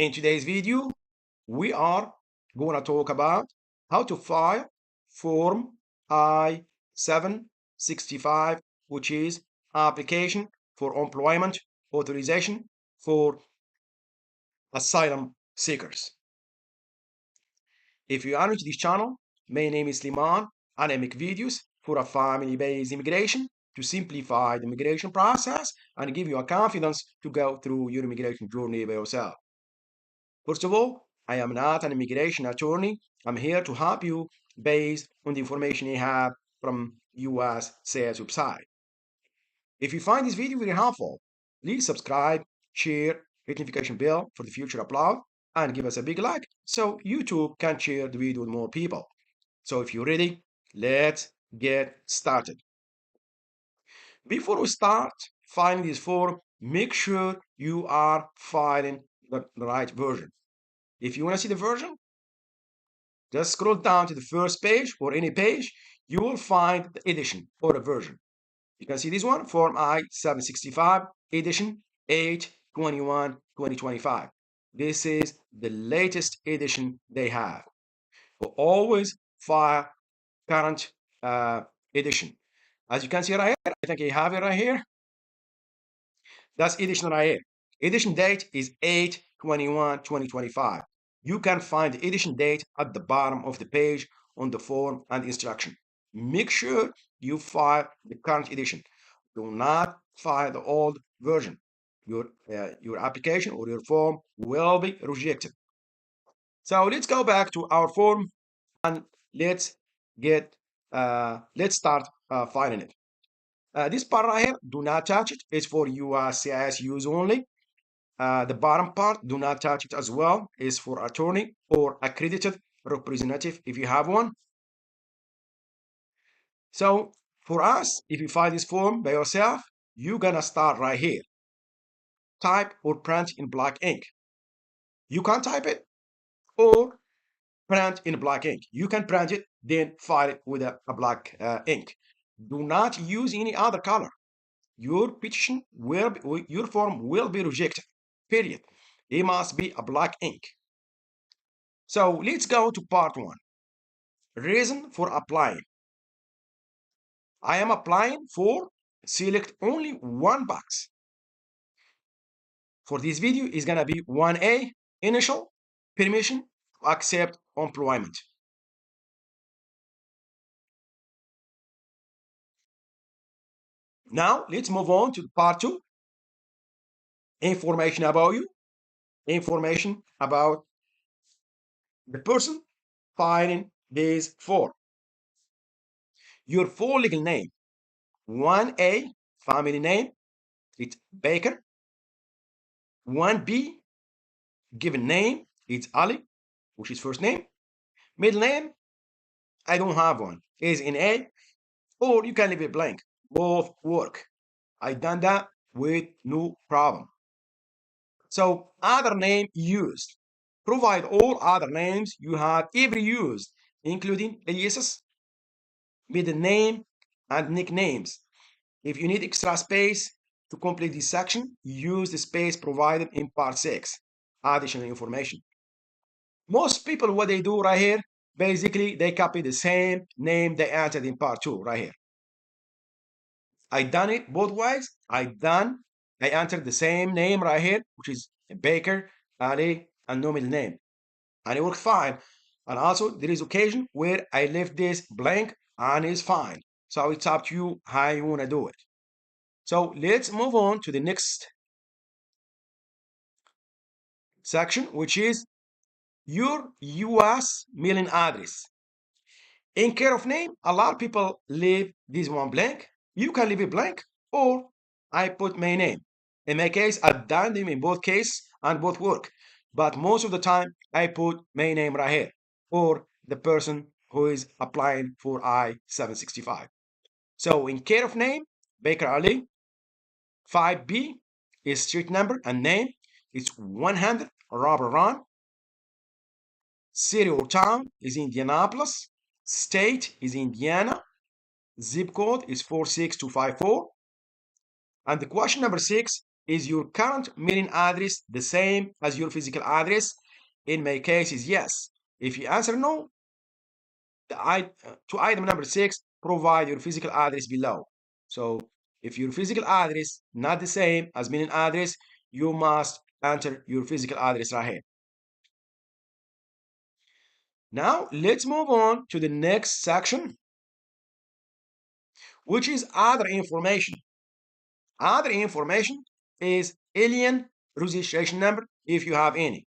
In today's video, we are going to talk about how to file Form I-765, which is application for employment authorization for asylum seekers. If you are new to this channel, my name is Liman and I make videos for a family-based immigration to simplify the immigration process and give you a confidence to go through your immigration journey by yourself. First of all, I am not an immigration attorney. I'm here to help you based on the information you have from USCIS website. If you find this video very helpful, please subscribe, share, hit notification bell for the future upload, and give us a big like so YouTube can share the video with more people. So if you're ready, let's get started. Before we start filing this form, make sure you are filing the right version. If you want to see the version, just scroll down to the first page or any page, you will find the edition or the version. You can see this one, Form I-765, edition 8/21/2025. This is the latest edition they have. We'll always file current edition. As you can see right here, I think I have it right here. That's edition right here. Edition date is 8/21/2025. You can find the edition date at the bottom of the page on the form and instruction. Make sure you file the current edition. Do not file the old version. Your application or your form will be rejected. So let's go back to our form and let's start filing it. This part right here, do not touch it. It's for USCIS use only. The bottom part, do not touch it as well, is for attorney or accredited representative if you have one. So for us, if you file this form by yourself, you're gonna start right here. Type or print in black ink. You can type it or print in black ink. You can print it, then file it with a black ink. Do not use any other color. Your petition your form will be rejected, period. It must be a black ink. So let's go to part one. Reason for applying. I am applying for select only one box. For this video is gonna be 1A, initial permission to accept employment. Now let's move on to part two. Information about you, information about the person filing this form. Your full legal name. 1A, family name, it's Baker. 1B, given name, it's Ali, which is first name. Middle name, I don't have one, is in A, or you can leave it blank. Both work. I done that with no problem. So other name used. Provide all other names you have ever used, including aliases, middle name, and nicknames. If you need extra space to complete this section, use the space provided in part 6, additional information. Most people, what they do right here, basically they copy the same name they entered in part 2 right here. I done it both ways. I entered the same name right here, which is Baker, Ali, and no middle name. And it worked fine. And also there is occasion where I left this blank and it's fine. So it's up to you how you want to do it. So let's move on to the next section, which is your US mailing address. In care of name, a lot of people leave this one blank. You can leave it blank, or I put my name. In my case, I've done them in both cases and both work. But most of the time, I put my name right here, or the person who is applying for I-765. So in care of name, Baker Ali. 5B is street number and name. It's 100 Robber Run. City or town is Indianapolis. State is Indiana. Zip code is 46254. And the question number 6 is your current mailing address the same as your physical address? In my case is yes. If you answer no, to item number 6, provide your physical address below. So if your physical address not the same as mailing address, you must enter your physical address right here. Now let's move on to the next section, which is other information. Other information is alien registration number if you have any.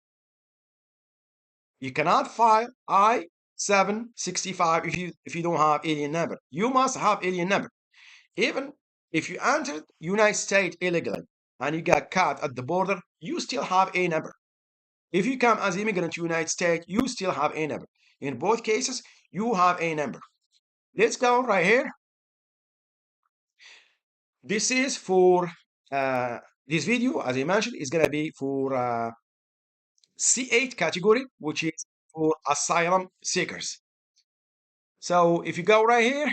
You cannot file I-765 if you don't have alien number. You must have alien number. Even if you entered United States illegally and you got caught at the border, you still have a number. If you come as immigrant to United States, you still have a number. In both cases, you have a number. Let's go right here. This is for this video, as I mentioned, is gonna be for C8 category, which is for asylum seekers. So if you go right here,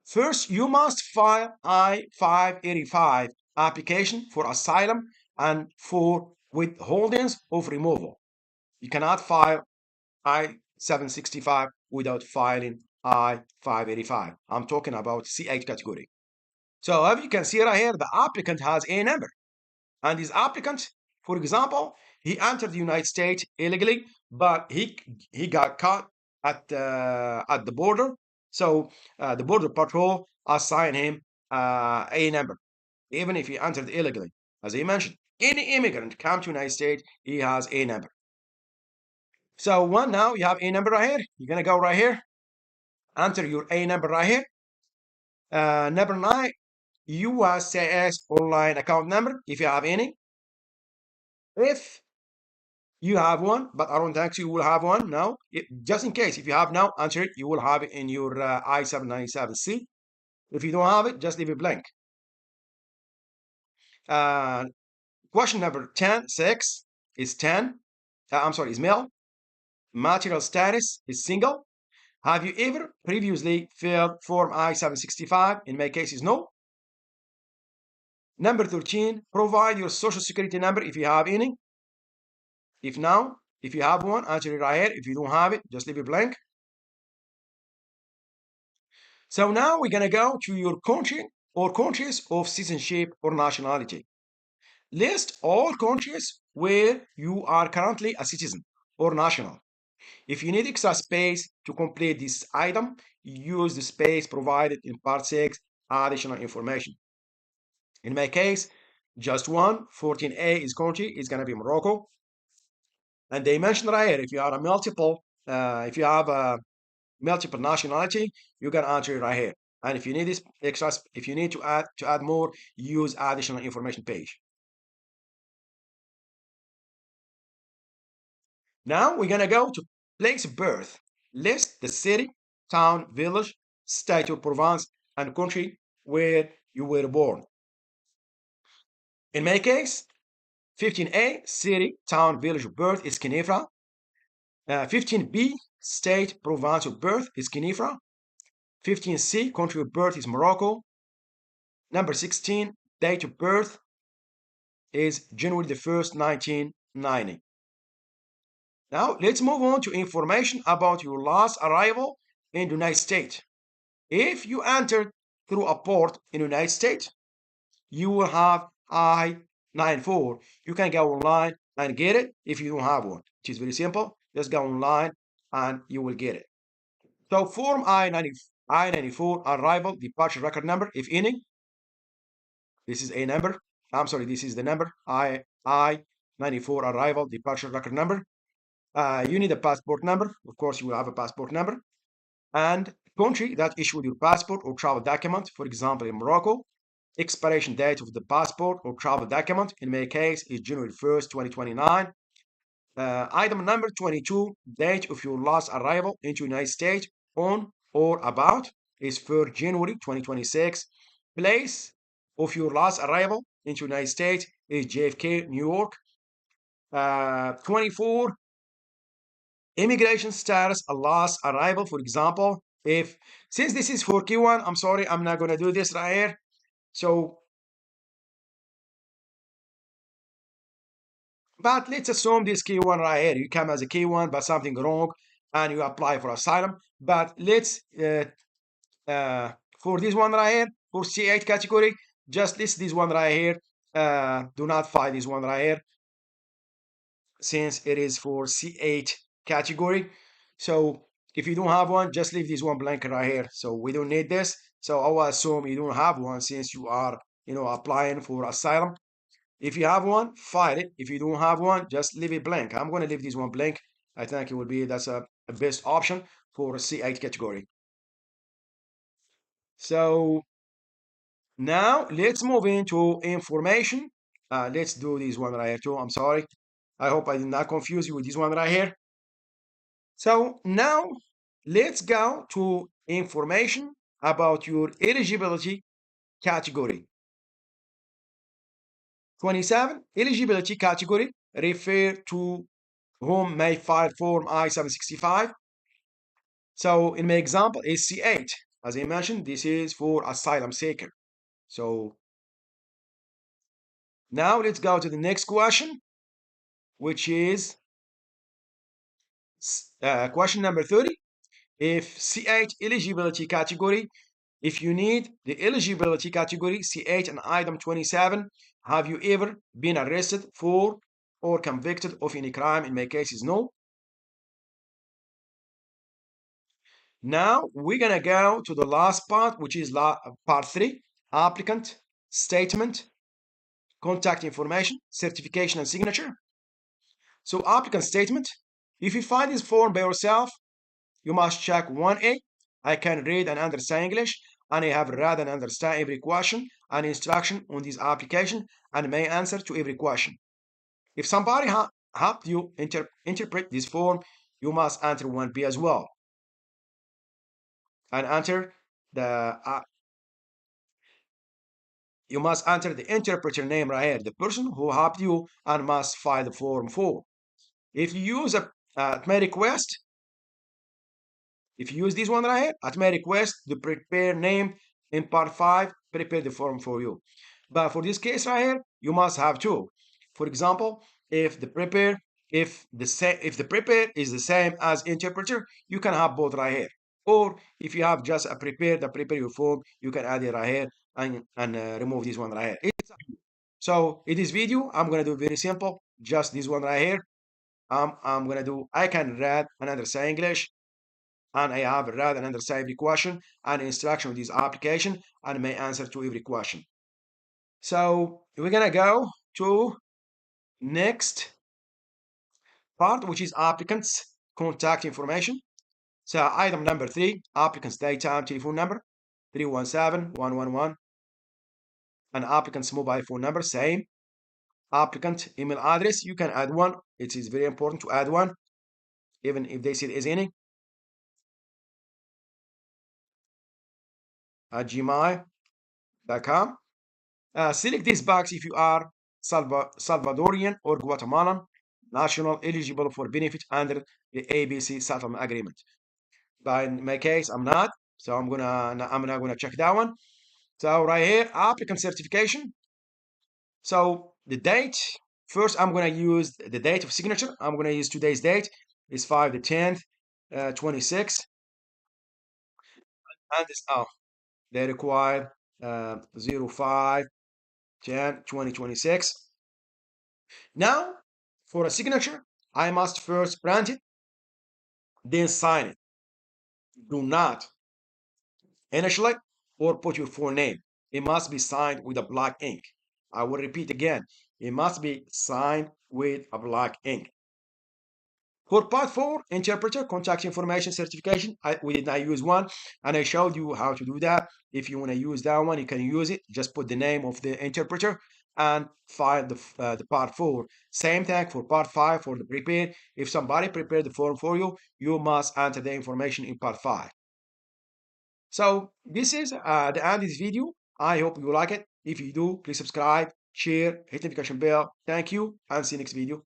first you must file I-585 application for asylum and for withholdings of removal. You cannot file I-765 without filing I-585. I'm talking about C8 category. So as you can see right here, the applicant has a number. And this applicant, for example, he entered the United States illegally, but he got caught at the border. So the border patrol assigned him a number, even if he entered illegally. As I mentioned, any immigrant come to United States, he has a number. So one now you have a number right here. You're gonna go right here, enter your a number right here. Number 9, USCIS online account number if you have any. If you have one, but I don't think you will have one now. Just in case, if you have now, answer it. You will have it in your I-797C. If you don't have it, just leave it blank. Question number 10, 6 is 10. I'm sorry, is male. Material status is single. Have you ever previously filled Form I-765? In my case, is no. Number 13, provide your social security number if you have any. If you have one, answer it right here. If you don't have it, just leave it blank. So now we're gonna go to your country or countries of citizenship or nationality. List all countries where you are currently a citizen or national. If you need extra space to complete this item, use the space provided in part 6, additional information. In my case, just one, 14A is country, is gonna be Morocco. And they mentioned right here, if you have a multiple nationality, you can enter it right here. And if you need this extra, if you need to add more, use additional information page. Now we're gonna go to place of birth. List the city, town, village, state or province, and country where you were born. In my case, 15A, city, town, village of birth is Kinefra. 15B, state, province of birth is Kinefra. 15C, country of birth is Morocco. Number 16, date of birth is January the 1st, 1990. Now, let's move on to information about your last arrival in the United States. If you entered through a port in the United States, you will have I-94. You can go online and get it if you don't have one. It is very simple. Just go online and you will get it. So form I-94 arrival departure record number, if any. This is a number. I'm sorry, this is the number. I-94 arrival departure record number. You need a passport number. Of course, you will have a passport number. And country that issued your passport or travel document. For example, in Morocco, expiration date of the passport or travel document, in my case, is January 1st, 2029. Item number 22, date of your last arrival into United States on or about is 3rd January 2026. Place of your last arrival into United States is JFK, New York. 24, immigration status, a last arrival. For example, since this is for Q1, I'm sorry, I'm not going to do this right here. So But let's assume this K1 right here. You come as a K1, but something wrong, and you apply for asylum. But let's uh, for this one right here, for C8 category, just list this one right here. Do not file this one right here since it is for C8 category. So if you don't have one, just leave this one blank right here. So we don't need this. So I will assume you don't have one since you are, applying for asylum. If you have one, file it. If you don't have one, just leave it blank. I'm going to leave this one blank. I think it will be that's a best option for C8 category. So now let's move into information. Let's do this one right here too. I'm sorry. I hope I did not confuse you with this one right here. So now let's go to information about your eligibility category. 27, eligibility category refer to whom may file Form I-765. So in my example is C8. As I mentioned, this is for asylum seeker. So now let's go to the next question, which is question number 30. If C8 eligibility category, if you need the eligibility category C8 and item 27, have you ever been arrested for or convicted of any crime? In my case is no. Now we're gonna go to the last part, which is part 3, applicant statement, contact information, certification and signature. So applicant statement, if you find this form by yourself, you must check 1A. I can read and understand English, and I have read and understand every question and instruction on this application and may answer to every question. If somebody helped you interpret this form, you must enter 1B as well and enter the you must enter the interpreter name right here, the person who helped you, and must file the form 4. If you use at my request, if you use this one right here, at my request, the prepare name in part 5, prepare the form for you. But for this case right here, you must have two. For example, if the prepare, if the prepare is the same as interpreter, you can have both right here. Or if you have just a prepare your form, you can add it right here and remove this one right here. So in this video, I'm gonna do very simple, just this one right here. I'm gonna do, I can read and understand English, and I have read and understand every question and instruction of this application, and may answer to every question. So we're gonna go to next part, which is applicants contact information. So item number 3, applicants daytime telephone number 317-111, and applicant's mobile phone number, same. Applicant email address, you can add one. It is very important to add one, even if they say there is any, at gmail.com. Select this box if you are Salvadorian or Guatemalan national eligible for benefit under the ABC settlement agreement. But in my case, I'm not, so I'm not gonna check that one. So right here, applicant certification. So the date, first I'm gonna use the date of signature. I'm gonna use today's date. It's 5 the 10th, 26. And this, they require 05 10 2026. Now, for a signature, I must first print it, then sign it. Do not initial it or put your full name. It must be signed with a black ink. I will repeat again. It must be signed with a black ink. For part 4, interpreter, contact information certification, we did not use one, and I showed you how to do that. If you want to use that one, you can use it. Just put the name of the interpreter and file the part 4. Same thing for part 5 for the prepare. If somebody prepared the form for you, you must enter the information in part 5. So this is the end of this video. I hope you like it. If you do, please subscribe, share, hit the notification bell. Thank you, and see you next video.